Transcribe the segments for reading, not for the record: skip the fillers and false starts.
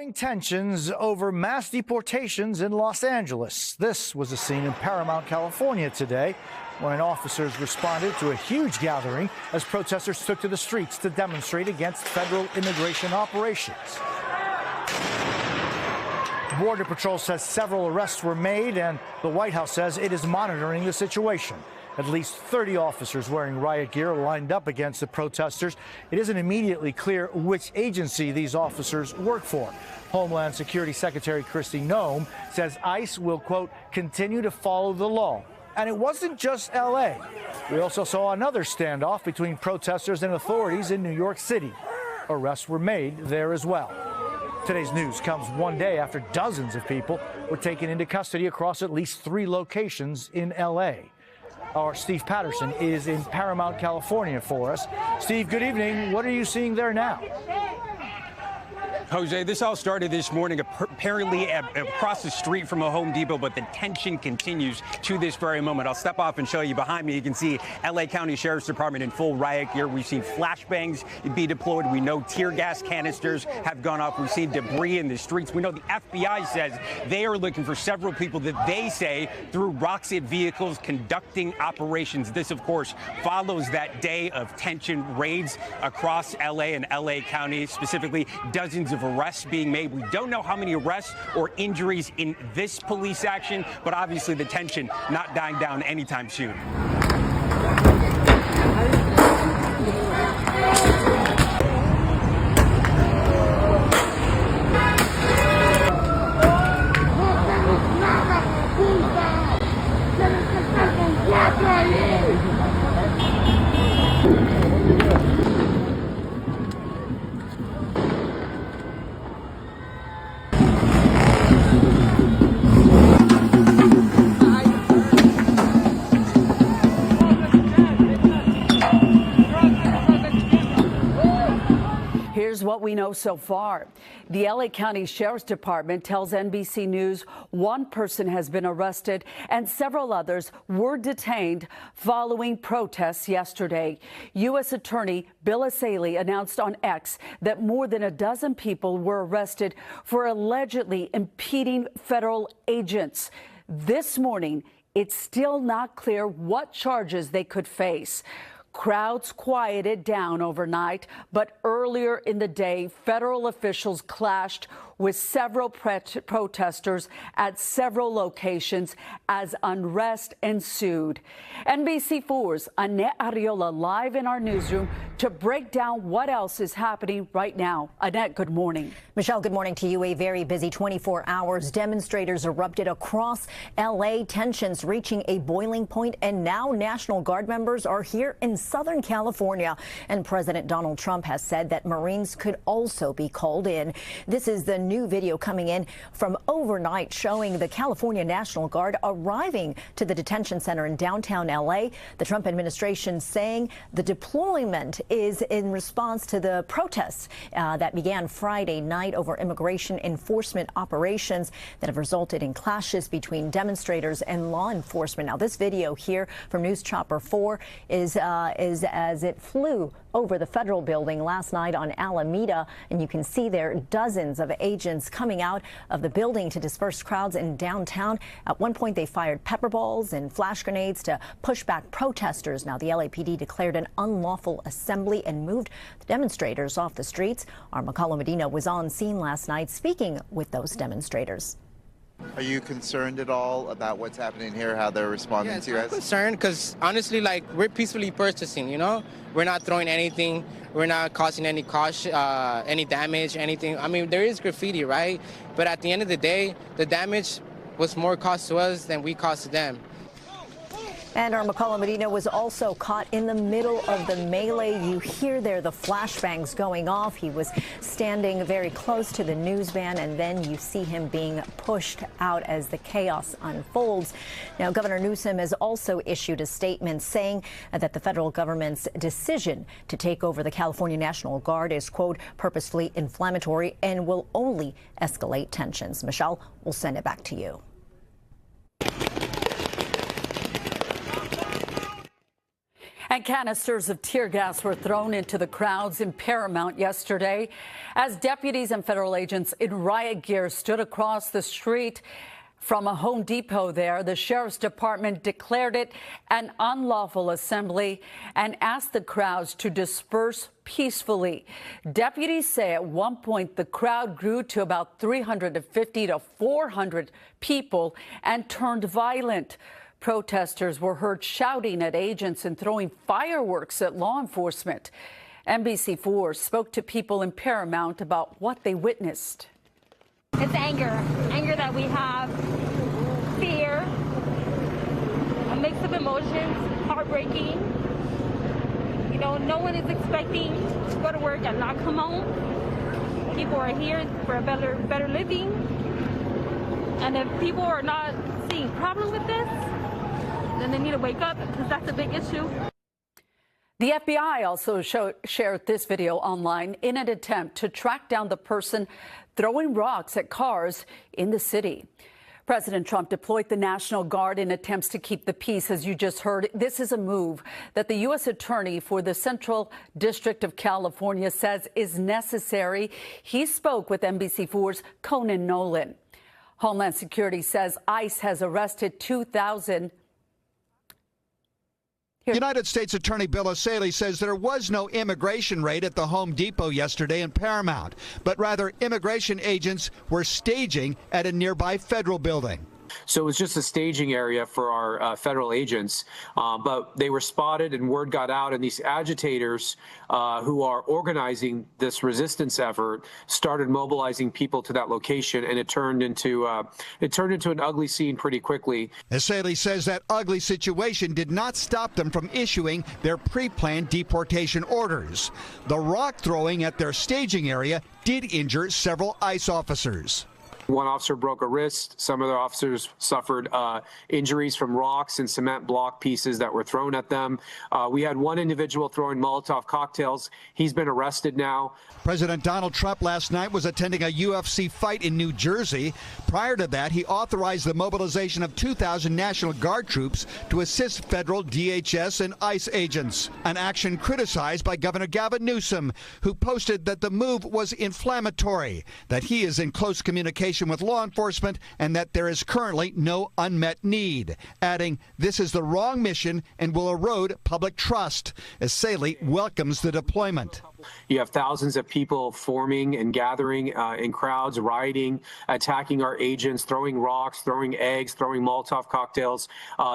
Growing tensions over mass deportations in Los Angeles. This was a scene in Paramount, California today when officers responded to a huge gathering as protesters took to the streets to demonstrate against federal immigration operations. Border Patrol says several arrests were made, and the White House says it is monitoring the situation. At least 30 officers wearing riot gear lined up against the protesters. It isn't immediately clear which agency these officers work for. Homeland Security Secretary Kristi Noem says ICE will, quote, continue to follow the law. And it wasn't just L.A. We also saw another standoff between protesters and authorities in New York City. Arrests were made there as well. Today's news comes one day after dozens of people were taken into custody across at least 3 locations in L.A. Our Steve Patterson is in Paramount, California for us. Steve, good evening. What are you seeing there now? Jose, this all started this morning apparently across the street from a Home Depot, but the tension continues to this very moment. I'll step off and show you behind me. You can see L.A. County Sheriff's Department in full riot gear. We've seen flashbangs be deployed. We know tear gas canisters have gone off. We've seen debris in the streets. We know the FBI says they are looking for several people that they say threw rocks at vehicles conducting operations. This, of course, follows that day of tension raids across L.A. and L.A. County, specifically dozens of arrests being made. We don't know how many arrests or injuries in this police action, but obviously the tension not dying down anytime soon. Here's what we know so far. The LA County Sheriff's Department tells NBC News one person has been arrested and several others were detained following protests yesterday. U.S. Attorney Bill Essayli announced on X that more than a dozen people were arrested for allegedly impeding federal agents. This morning, it's still not clear what charges they could face. Crowds quieted down overnight, but earlier in the day, federal officials clashed with several protesters at several locations as unrest ensued. NBC4's Annette Arriola live in our newsroom to break down what else is happening right now. Annette, good morning. Michelle, good morning to you. A very busy 24 hours. Demonstrators erupted across L.A., tensions reaching a boiling point, and now National Guard members are here in Southern California. And President Donald Trump has said that Marines could also be called in. This is the new video coming in from overnight showing the California National Guard arriving to the detention center in downtown L.A. The Trump administration saying the deployment is in response to the protests that began Friday night over immigration enforcement operations that have resulted in clashes between demonstrators and law enforcement. Now, this video here from News Chopper 4 is as it flew over the federal building last night on Alameda, and you can see there dozens of agents coming out of the building to disperse crowds in downtown. At one point, they fired pepper balls and flash grenades to push back protesters. Now, the LAPD declared an unlawful assembly and moved the demonstrators off the streets. Our McCullough Medina was on scene last night speaking with those demonstrators. Are you concerned at all about what's happening here, how they're responding to you guys? I'm concerned because, honestly, like, we're peacefully purchasing, you know? We're not throwing anything. We're not causing any damage, anything. I mean, there is graffiti, right? But at the end of the day, the damage was more cost to us than we cost to them. And our McCullough Medina was also caught in the middle of the melee. You hear there the flashbangs going off. He was standing very close to the news van, and then you see him being pushed out as the chaos unfolds. Now, Governor Newsom has also issued a statement saying that the federal government's decision to take over the California National Guard is, quote, purposefully inflammatory and will only escalate tensions. Michelle, we'll send it back to you. And canisters of tear gas were thrown into the crowds in Paramount yesterday as deputies and federal agents in riot gear stood across the street from a Home Depot there. The sheriff's department declared it an unlawful assembly and asked the crowds to disperse peacefully. Deputies say at one point the crowd grew to about 350 to 400 people and turned violent. Protesters were heard shouting at agents and throwing fireworks at law enforcement. NBC4 spoke to people in Paramount about what they witnessed. It's anger that we have, fear, a mix of emotions, heartbreaking. You know, no one is expecting to go to work and not come home. People are here for a better living. And if people are not seeing a problem with this, then they need to wake up, because that's a big issue. The FBI also shared this video online in an attempt to track down the person throwing rocks at cars in the city. President Trump deployed the National Guard in attempts to keep the peace, as you just heard. This is a move that the U.S. Attorney for the Central District of California says is necessary. He spoke with NBC4's Conan Nolan. Homeland Security says ICE has arrested 2,000. United States Attorney Bill O'Saley says there was no immigration raid at the Home Depot yesterday in Paramount, but rather immigration agents were staging at a nearby federal building. So it was just a staging area for our federal agents, but they were spotted and word got out, and these agitators who are organizing this resistance effort started mobilizing people to that location, and it turned into an ugly scene pretty quickly. O'Saley says that ugly situation did not stop them from issuing their pre-planned deportation orders. The rock throwing at their staging area did injure several ICE officers. One officer broke a wrist. Some other officers suffered injuries from rocks and cement block pieces that were thrown at them. We had one individual throwing Molotov cocktails. He's been arrested now. President Donald Trump last night was attending a UFC fight in New Jersey. Prior to that, he authorized the mobilization of 2,000 National Guard troops to assist federal DHS and ICE agents, an action criticized by Governor Gavin Newsom, who posted that the move was inflammatory, that he is in close communication with law enforcement, and that there is currently no unmet need, adding, "This is the wrong mission and will erode public trust," as O'Saley welcomes the deployment. You have thousands of people forming and gathering in crowds, rioting, attacking our agents, throwing rocks, throwing eggs, throwing Molotov cocktails.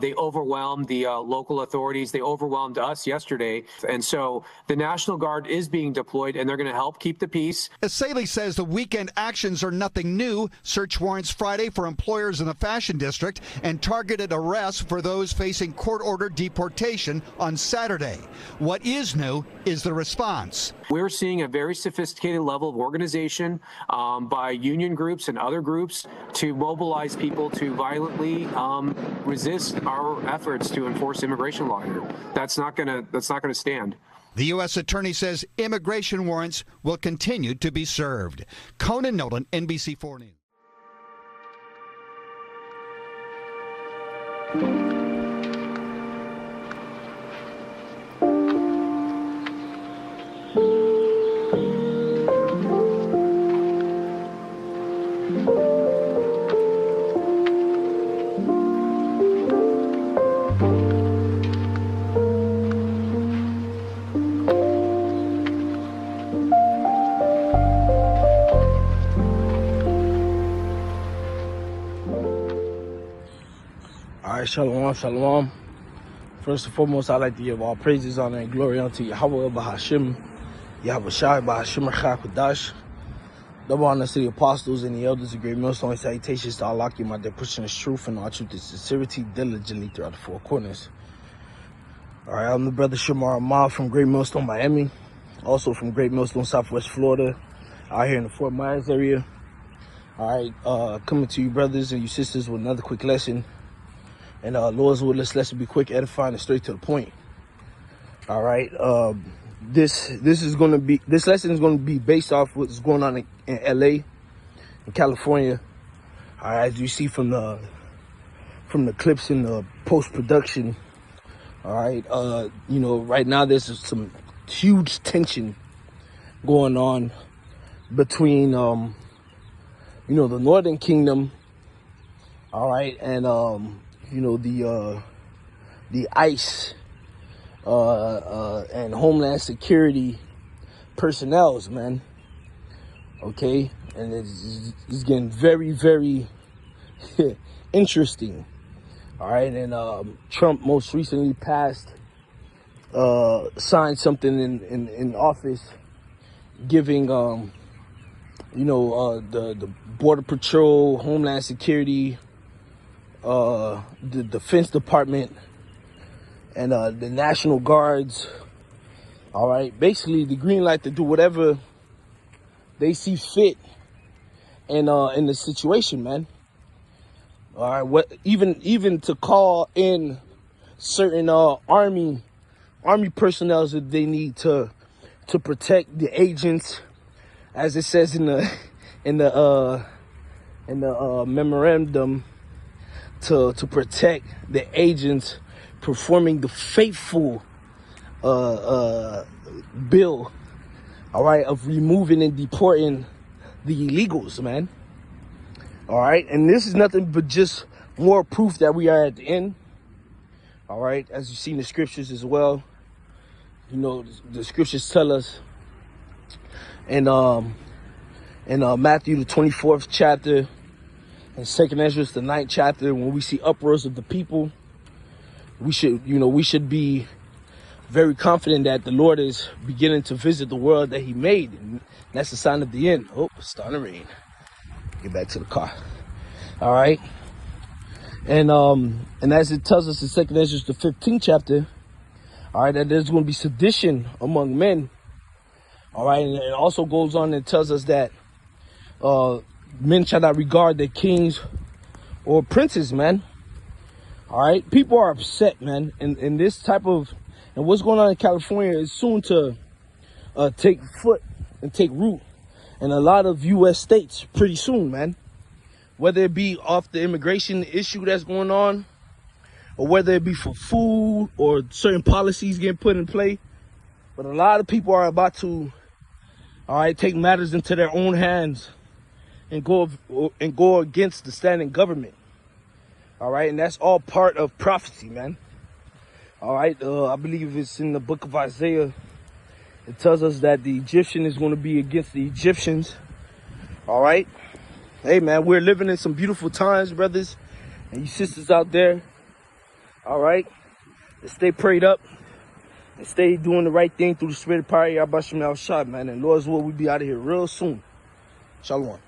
They overwhelmed the local authorities. They overwhelmed us yesterday. And so the National Guard is being deployed, and they're going to help keep the peace. O'Saley says the weekend actions are nothing new. Search warrants Friday for employers in the Fashion District and targeted arrests for those facing court-ordered deportation on Saturday. What is new is the response. We're seeing a very sophisticated level of organization by union groups and other groups to mobilize people to violently resist our efforts to enforce immigration law here. That's not going to stand. The U.S. Attorney says immigration warrants will continue to be served. Conan Nolan, NBC4 News. Shalom, shalom. First and foremost, I'd like to give all praises, honor, and glory unto Yahweh Bahashim, Yahweh Shai Bahashim Chakadash. Double honor to the apostles and the elders of Great Millstone. Salutations to Allah, my they're pushing this truth and all truth and sincerity diligently throughout the four corners. All right, I'm the brother Shamar Amal from Great Millstone, Miami. Also from Great Millstone, Southwest Florida, out here in the Fort Myers area. All right, coming to you, brothers and you sisters, with another quick lesson. And Lord's will, this lesson be quick, edifying, and straight to the point. All right. This lesson is going to be based off what's going on in LA, in California. All right, as you see from the clips in the post-production All right. You know, right now there's some huge tension going on between, you know, the Northern Kingdom, all right, and, you know, the ICE and Homeland Security personnels, man. Okay. And it's getting very, very interesting. All right. And Trump most recently signed something in office giving, you know, the Border Patrol, Homeland Security, the Defense Department, and the National Guards, all right, basically the green light to do whatever they see fit in the situation, man. All right, even to call in certain army personnel that they need to protect the agents, as it says in the memorandum, to protect the agents performing the fateful bill, all right, of removing and deporting the illegals, man. All right, and this is nothing but just more proof that we are at the end. All right, as you see in the scriptures as well. You know, the scriptures tell us in Matthew the 24th chapter and 2nd Ezra the 9th chapter, when we see uproars of the people, we should be very confident that the Lord is beginning to visit the world that he made. And that's a sign of the end. Oh, it's starting to rain. Get back to the car. All right. And as it tells us in 2nd Ezra the 15th chapter, all right, that there's going to be sedition among men. All right. And it also goes on and tells us that men shall not regard their kings or princes, man. All right. People are upset, man. And this type of, and what's going on in California is soon to take foot and take root in a lot of U.S. states pretty soon, man. Whether it be off the immigration issue that's going on, or whether it be for food or certain policies getting put in play. But a lot of people are about to, all right, take matters into their own hands and go against the standing government. All right, and that's all part of prophecy, man. All right, I believe it's in the book of Isaiah. It tells us that the Egyptian is going to be against the Egyptians. All right. Hey, man, we're living in some beautiful times, brothers and you sisters out there. All right. Let's stay prayed up and stay doing the right thing through the spirit of power. Yahweh Shem Al Shad, man. And Lord's will, we'll be out of here real soon. Shalom.